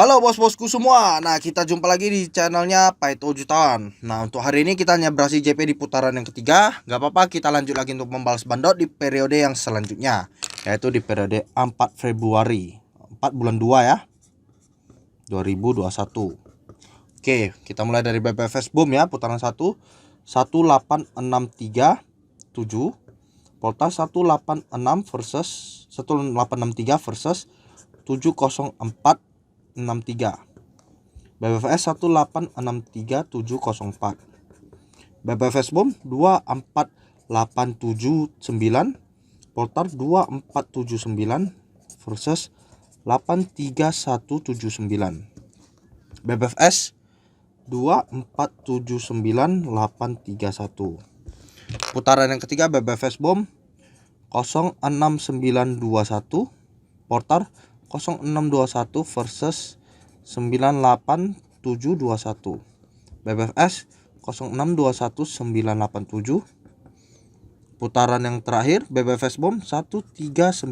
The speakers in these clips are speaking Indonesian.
Halo bos-bosku semua. Nah, kita jumpa lagi di channelnya Paito Jutaan. Nah, untuk hari ini kita nyebrasi JP di putaran yang ketiga. Gak apa-apa, kita lanjut lagi untuk membalas bandot di periode yang selanjutnya, yaitu di periode 4 Februari 4 bulan 2 ya, 2021. Oke, kita mulai dari BPFS Boom ya. Putaran 1 18637, Volta 186 versus 1863 versus 70463. BPFS 1863704. BPFS Boom 24879, Poltar 2479 versus 83179. BPFS 2479831. Putaran yang ketiga BPFS Boom 06921, Portar 0621 versus 98721. BPFS 0621987. Putaran yang terakhir BPFS Boom 13987,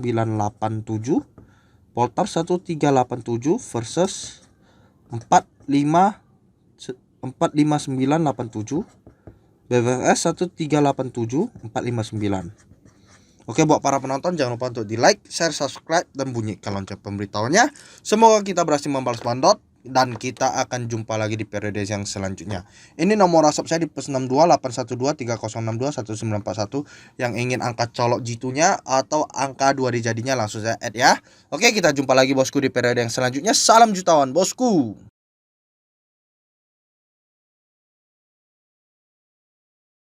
Portar 1387 versus 45987. BPFS 1387 459. Oke, buat para penonton jangan lupa untuk di like, share, subscribe, dan bunyikan lonceng pemberitahuannya. Semoga kita berhasil membalas bandot dan kita akan jumpa lagi di periode yang selanjutnya. Ini nomor WhatsApp saya di +62 812 302 1941 yang ingin angka colok jitunya atau angka 2 dijadinya langsung saya add ya. Oke, kita jumpa lagi bosku di periode yang selanjutnya. Salam jutawan bosku.